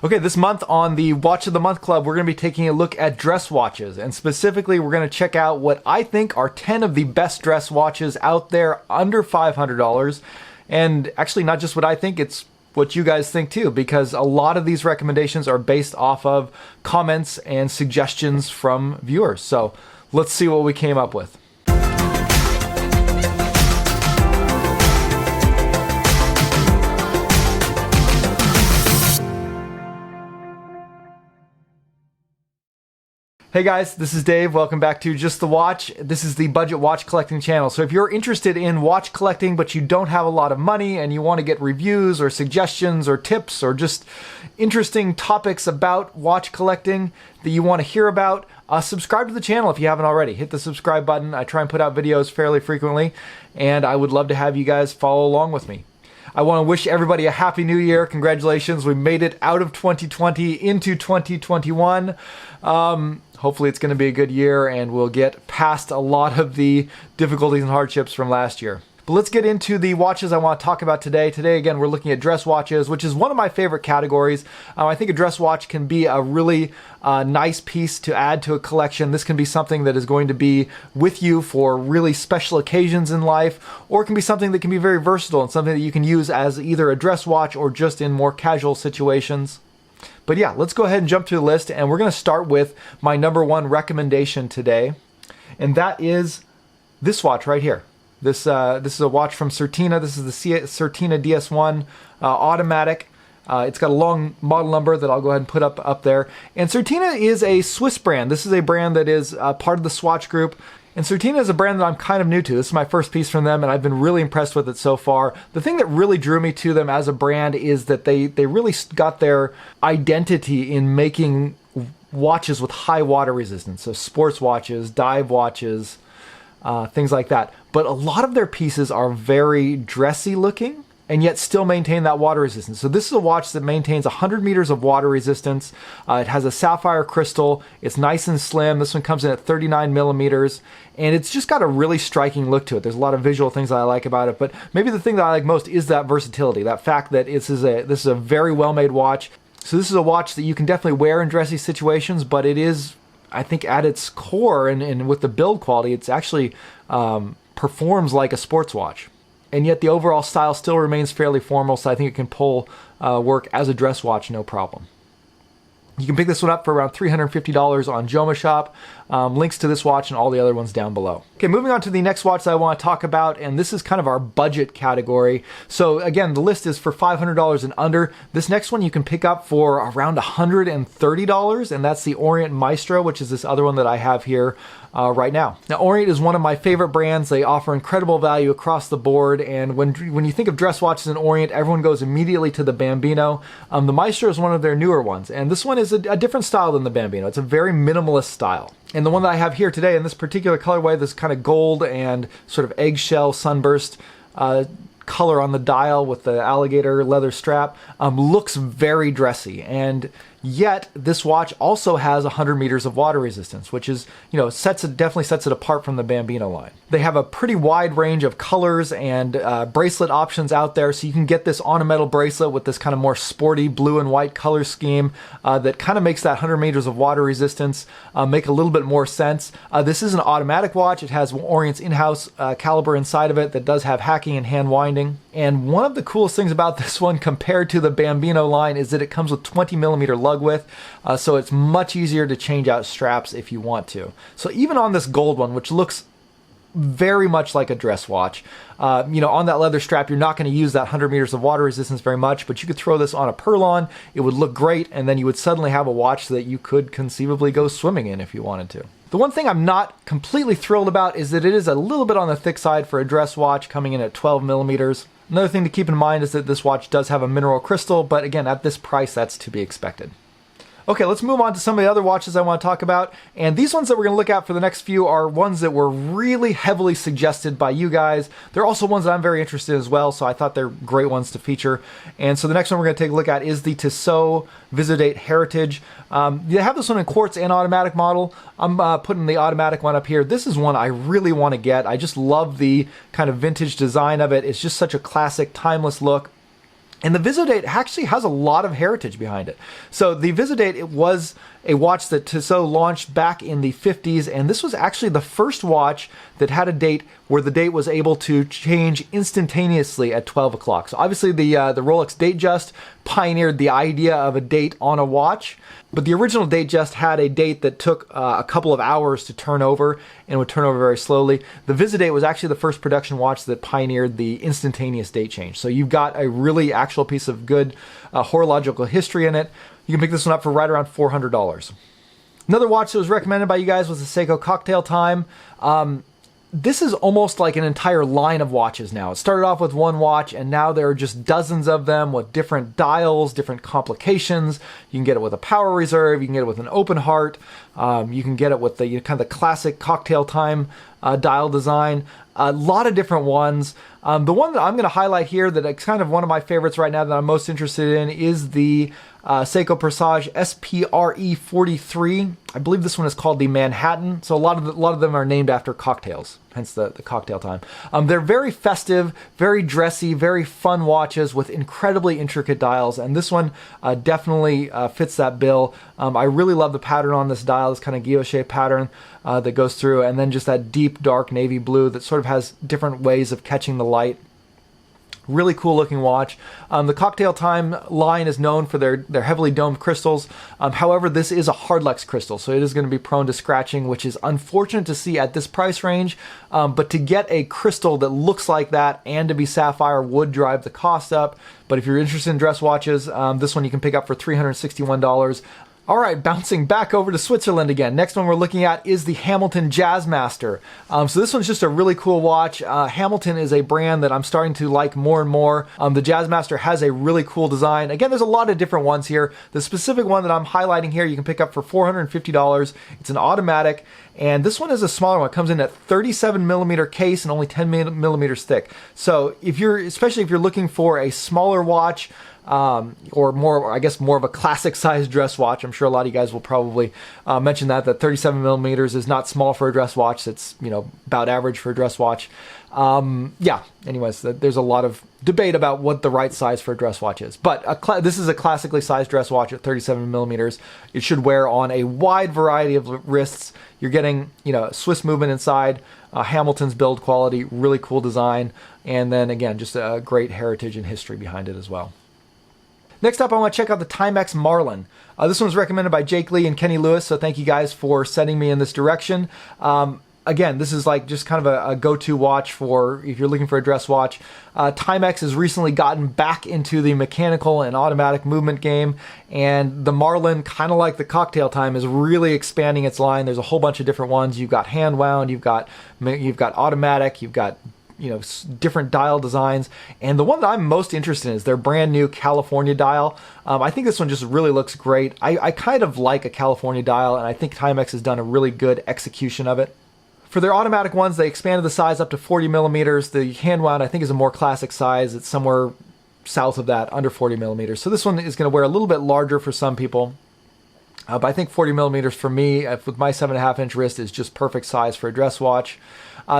Okay, this month on the Watch of the Month Club, we're going to be taking a look at dress watches. And specifically, we're going to check out what I think are 10 of the best dress watches out there under $500. And actually, not just what I think, it's what you guys think too, because a lot of these recommendations are based off of comments and suggestions from viewers. So let's see what we came up with. Hey guys, this is Dave. Welcome back to Just the Watch. This is the budget watch collecting channel. So if you're interested in watch collecting, but you don't have a lot of money and you want to get reviews or suggestions or tips or just interesting topics about watch collecting that you want to hear about, subscribe to the channel if you haven't already. Hit the subscribe button. I try and put out videos fairly frequently, and I would love to have you guys follow along with me. I want to wish everybody a happy new year. Congratulations. We made it out of 2020 into 2021. Hopefully it's going to be a good year and we'll get past a lot of the difficulties and hardships from last year. But let's get into the watches I want to talk about today. Today, again, we're looking at dress watches, which is one of my favorite categories. I think a dress watch can be a really nice piece to add to a collection. This can be something that is going to be with you for really special occasions in life, or it can be something that can be very versatile and something that you can use as either a dress watch or just in more casual situations. But yeah, let's go ahead and jump to the list, and we're going to start with my number one recommendation today, and that is this watch right here. This is a watch from Certina. This is the Certina DS-1 automatic. It's got a long model number that I'll go ahead and put up there. And Certina is a Swiss brand. This is a brand that is part of the Swatch Group. And Certina is a brand that I'm kind of new to. This is my first piece from them, and I've been really impressed with it so far. The thing that really drew me to them as a brand is that they really got their identity in making watches with high water resistance. So sports watches, dive watches, things like that. But a lot of their pieces are very dressy looking and yet still maintain that water resistance. So this is a watch that maintains 100 meters of water resistance. It has a sapphire crystal. It's nice and slim. This one comes in at 39 millimeters, and it's just got a really striking look to it. There's a lot of visual things that I like about it, but maybe the thing that I like most is that versatility, that fact that this is a very well-made watch. So this is a watch that you can definitely wear in dressy situations, but it is, I think, at its core and with the build quality, it's actually performs like a sports watch. And yet the overall style still remains fairly formal, so I think it can pull work as a dress watch no problem. You can pick this one up for around $350 on Joma Shop. Links to this watch and all the other ones down below. Okay, moving on to the next watch that I want to talk about, and this is kind of our budget category. So again, the list is for $500 and under. This next one you can pick up for around $130, and that's the Orient Maestro, which is this other one that I have here right now. Now, Orient is one of my favorite brands. They offer incredible value across the board, and when you think of dress watches in Orient, everyone goes immediately to the Bambino. The Maestro is one of their newer ones, and this one is a different style than the Bambino. It's a very minimalist style. And the one that I have here today in this particular colorway, this kind of gold and sort of eggshell sunburst color on the dial with the alligator leather strap, looks very dressy. And yet this watch also has 100 meters of water resistance, which is, definitely sets it apart from the Bambino line. They have a pretty wide range of colors and bracelet options out there, so you can get this on a metal bracelet with this kind of more sporty blue and white color scheme that kind of makes that 100 meters of water resistance make a little bit more sense. This is an automatic watch. It has Orient's in-house caliber inside of it that does have hacking and hand winding. And one of the coolest things about this one compared to the Bambino line is that it comes with 20 millimeter lug width, so it's much easier to change out straps if you want to. So even on this gold one, which looks very much like a dress watch, on that leather strap, you're not going to use that 100 meters of water resistance very much, but you could throw this on a Perlon, it would look great, and then you would suddenly have a watch that you could conceivably go swimming in if you wanted to. The one thing I'm not completely thrilled about is that it is a little bit on the thick side for a dress watch, coming in at 12 millimeters. Another thing to keep in mind is that this watch does have a mineral crystal, but again, at this price, that's to be expected. Okay, let's move on to some of the other watches I want to talk about. And these ones that we're going to look at for the next few are ones that were really heavily suggested by you guys. They're also ones that I'm very interested in as well, so I thought they're great ones to feature. And so the next one we're going to take a look at is the Tissot Visodate Heritage. You have this one in quartz and automatic model. I'm putting the automatic one up here. This is one I really want to get. I just love the kind of vintage design of it. It's just such a classic, timeless look. And the Visodate actually has a lot of heritage behind it. So the Visodate, it was a watch that Tissot launched back in the 50s, and this was actually the first watch that had a date where the date was able to change instantaneously at 12 o'clock. So obviously the Rolex Datejust pioneered the idea of a date on a watch, but the original Datejust had a date that took a couple of hours to turn over and would turn over very slowly. The Visodate was actually the first production watch that pioneered the instantaneous date change. So you've got a really actual piece of good horological history in it. You can pick this one up for right around $400. Another watch that was recommended by you guys was the Seiko Cocktail Time. This is almost like an entire line of watches now. It started off with one watch, and now there are just dozens of them with different dials, different complications. You can get it with a power reserve. You can get it with an open heart. You can get it with the kind of the classic Cocktail Time dial design. A lot of different ones. The one that I'm going to highlight here that is kind of one of my favorites right now that I'm most interested in is the Seiko Presage SPRE 43. I believe this one is called the Manhattan. So a lot of them are named after cocktails, hence the Cocktail Time. They're very festive, very dressy, very fun watches with incredibly intricate dials, and this one definitely fits that bill. I really love the pattern on this dial, this kind of guilloche pattern that goes through, and then just that deep dark navy blue that sort of has different ways of catching the light. Really cool looking watch. The Cocktail Time line is known for their heavily domed crystals. However, this is a hardlex crystal, so it is going to be prone to scratching, which is unfortunate to see at this price range. But to get a crystal that looks like that and to be sapphire would drive the cost up. But if you're interested in dress watches, this one you can pick up for $361. All right, bouncing back over to Switzerland again. Next one we're looking at is the Hamilton Jazzmaster. So this one's just a really cool watch. Hamilton is a brand that I'm starting to like more and more. The Jazzmaster has a really cool design. Again, there's a lot of different ones here. The specific one that I'm highlighting here, you can pick up for $450. It's an automatic, and this one is a smaller one. It comes in at 37 millimeter case and only 10 millimeters thick. So especially if you're looking for a smaller watch, or more, I guess, more of a classic size dress watch. I'm sure a lot of you guys will probably mention that 37 millimeters is not small for a dress watch. It's, about average for a dress watch. Yeah, anyways, there's a lot of debate about what the right size for a dress watch is. But this is a classically sized dress watch at 37 millimeters. It should wear on a wide variety of wrists. You're getting, Swiss movement inside, Hamilton's build quality, really cool design, and then again, just a great heritage and history behind it as well. Next up, I want to check out the Timex Marlin. This one was recommended by Jake Lee and Kenny Lewis, so thank you guys for sending me in this direction. Again, this is like just kind of a go-to watch for if you're looking for a dress watch. Timex has recently gotten back into the mechanical and automatic movement game, and the Marlin, kind of like the Cocktail Time, is really expanding its line. There's a whole bunch of different ones. You've got hand wound, you've got automatic, you've got different dial designs, and the one that I'm most interested in is their brand new California dial. I think this one just really looks great. I kind of like a California dial, and I think Timex has done a really good execution of it. For their automatic ones, they expanded the size up to 40 millimeters. The hand wound, I think, is a more classic size. It's somewhere south of that, under 40 millimeters. So this one is going to wear a little bit larger for some people. But I think 40 millimeters for me, with my 7.5-inch wrist, is just perfect size for a dress watch.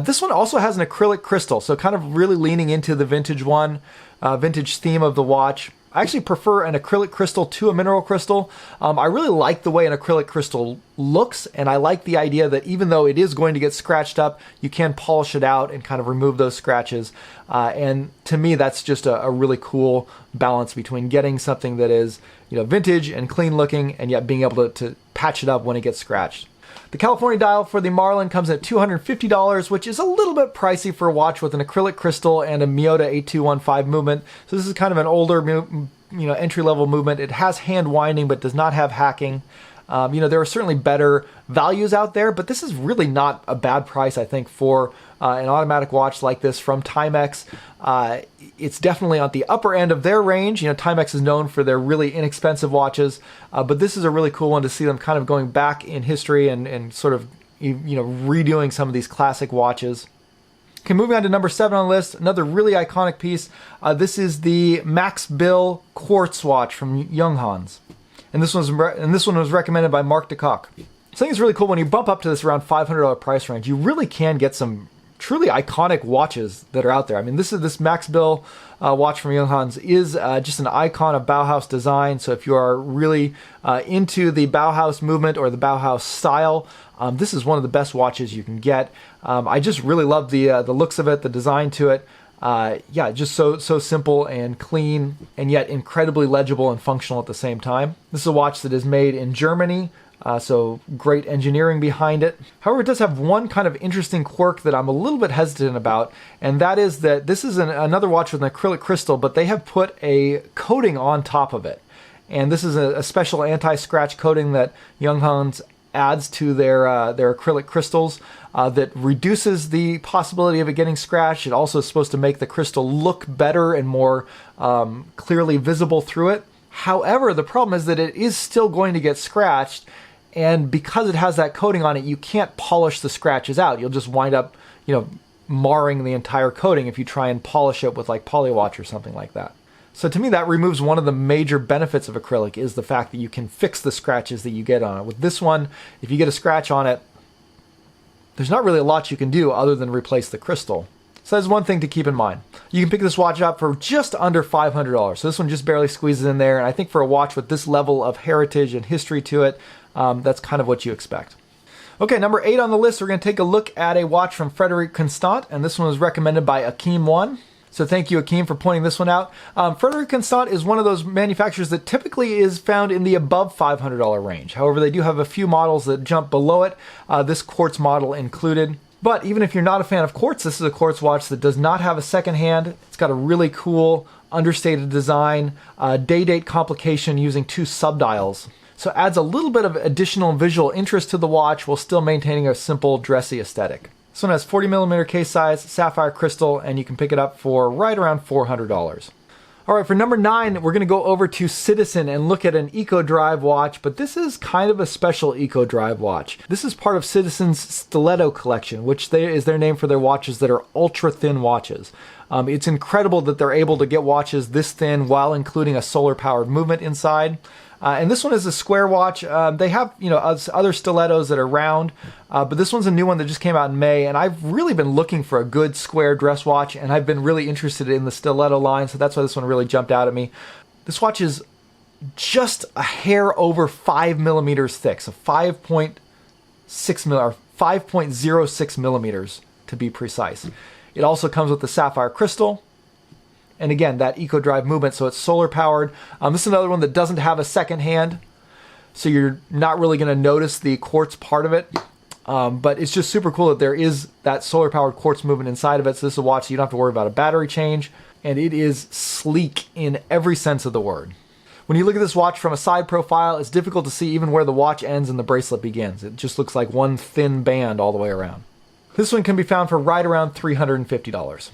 This one also has an acrylic crystal, so kind of really leaning into the vintage vintage theme of the watch. I actually prefer an acrylic crystal to a mineral crystal. I really like the way an acrylic crystal looks, and I like the idea that even though it is going to get scratched up, you can polish it out and kind of remove those scratches. And to me, that's just a really cool balance between getting something that is, vintage and clean looking, and yet being able to patch it up when it gets scratched. The California dial for the Marlin comes at $250, which is a little bit pricey for a watch with an acrylic crystal and a Miyota 8215 movement. So this is kind of an older, entry-level movement. It has hand winding, but does not have hacking. There are certainly better values out there, but this is really not a bad price, I think, for an automatic watch like this from Timex. It's definitely on the upper end of their range. Timex is known for their really inexpensive watches, but this is a really cool one to see them kind of going back in history and sort of, redoing some of these classic watches. Okay, moving on to number 7 on the list, another really iconic piece. This is the Max Bill quartz watch from Junghans. And this one was recommended by Marc De Cock. So I think it's really cool when you bump up to this around $500 price range. You really can get some truly iconic watches that are out there. I mean, this Max Bill watch from Junghans is just an icon of Bauhaus design. So if you are really into the Bauhaus movement or the Bauhaus style, this is one of the best watches you can get. I just really love the looks of it, the design to it. Yeah, just so simple and clean, and yet incredibly legible and functional at the same time. This is a watch that is made in Germany. So great engineering behind it. However, it does have one kind of interesting quirk that I'm a little bit hesitant about, and that is that this is another watch with an acrylic crystal, but they have put a coating on top of it. And this is a special anti-scratch coating that Junghans adds to their acrylic crystals that reduces the possibility of it getting scratched. It also is supposed to make the crystal look better and more clearly visible through it. However, the problem is that it is still going to get scratched, and because it has that coating on it, you can't polish the scratches out. You'll just wind up, marring the entire coating if you try and polish it with like Polywatch or something like that. So to me, that removes one of the major benefits of acrylic, is the fact that you can fix the scratches that you get on it. With this one, if you get a scratch on it, there's not really a lot you can do other than replace the crystal. So that's one thing to keep in mind. You can pick this watch up for just under $500. So this one just barely squeezes in there. And I think for a watch with this level of heritage and history to it, that's kind of what you expect. Okay, number 8 on the list, we're going to take a look at a watch from Frederique Constant. And this one was recommended by Akeem1. So thank you, Akeem, for pointing this one out. Frederique Constant is one of those manufacturers that typically is found in the above $500 range. However, they do have a few models that jump below it, this quartz model included. But even if you're not a fan of quartz, this is a quartz watch that does not have a second hand. It's got a really cool, understated design, day-date complication using 2 subdials. So it adds a little bit of additional visual interest to the watch while still maintaining a simple, dressy aesthetic. This one has 40mm case size, sapphire crystal, and you can pick it up for right around $400. All right, for number 9, we're going to go over to Citizen and look at an Eco Drive watch, but this is kind of a special Eco Drive watch. This is part of Citizen's Stilleto collection, which is their name for their watches that are ultra-thin watches. It's incredible that they're able to get watches this thin while including a solar-powered movement inside. And this one is a square watch. They have, other stilettos that are round, but this one's a new one that just came out in May. And I've really been looking for a good square dress watch, and I've been really interested in the stiletto line, so that's why this one really jumped out at me. This watch is just a hair over 5 millimeters thick, so 5.06 millimeters to be precise. It also comes with the sapphire crystal. And again, that Eco Drive movement, so it's solar powered. This is another one that doesn't have a second hand, so you're not really going to notice the quartz part of it. But it's just super cool that there is that solar powered quartz movement inside of it. So this is a watch so you don't have to worry about a battery change, and it is sleek in every sense of the word. When you look at this watch from a side profile, it's difficult to see even where the watch ends and the bracelet begins. It just looks like one thin band all the way around. This one can be found for right around $350.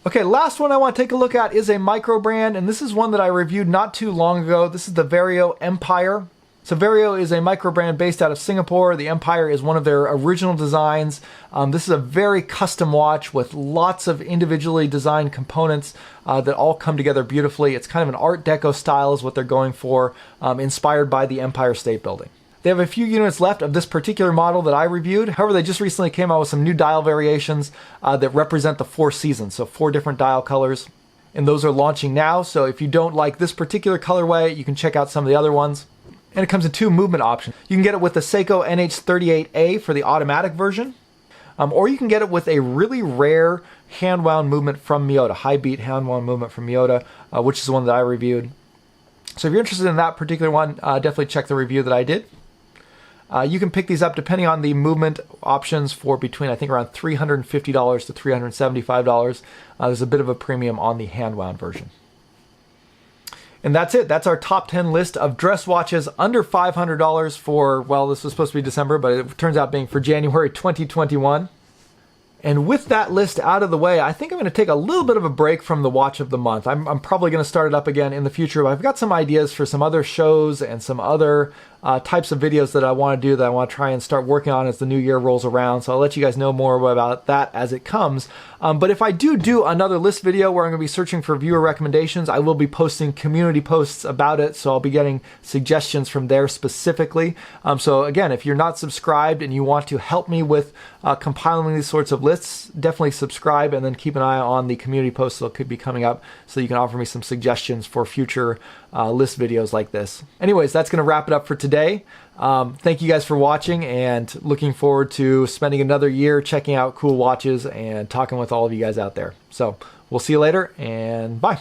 Okay, last one I want to take a look at is a micro brand, and this is one that I reviewed not too long ago. This is the Vario Empire. So Vario is a micro brand based out of Singapore. The Empire is one of their original designs. This is a very custom watch with lots of individually designed components that all come together beautifully. It's kind of an Art Deco style is what they're going for, inspired by the Empire State Building. They have a few units left of this particular model that I reviewed. However, they just recently came out with some new dial variations that represent the 4 seasons, so 4 different dial colors. And those are launching now, so if you don't like this particular colorway, you can check out some of the other ones. And it comes in 2 movement options. You can get it with the Seiko NH38A for the automatic version, or you can get it with a really rare hand-wound movement from Miyota, high beat hand-wound movement from Miyota, which is the one that I reviewed. So if you're interested in that particular one, definitely check the review that I did. You can pick these up depending on the movement options for between, I think, around $350 to $375. There's a bit of a premium on the hand-wound version. And that's it. That's our top 10 list of dress watches under $500 for, well, this was supposed to be December, but it turns out being for January 2021. And with that list out of the way, I think I'm going to take a little bit of a break from the watch of the month. I'm probably going to start it up again in the future, but I've got some ideas for some other shows and some other types of videos that I want to do that I want to try and start working on as the new year rolls around. So I'll let you guys know more about that as it comes. But if I do another list video where I'm going to be searching for viewer recommendations, I will be posting community posts about it. So I'll be getting suggestions from there specifically. So again, if you're not subscribed and you want to help me with compiling these sorts of lists, lists, definitely subscribe, and then keep an eye on the community posts that could be coming up so you can offer me some suggestions for future list videos like this. Anyways, that's going to wrap it up for today. Thank you guys for watching, and looking forward to spending another year checking out cool watches and talking with all of you guys out there. So we'll see you later, and bye.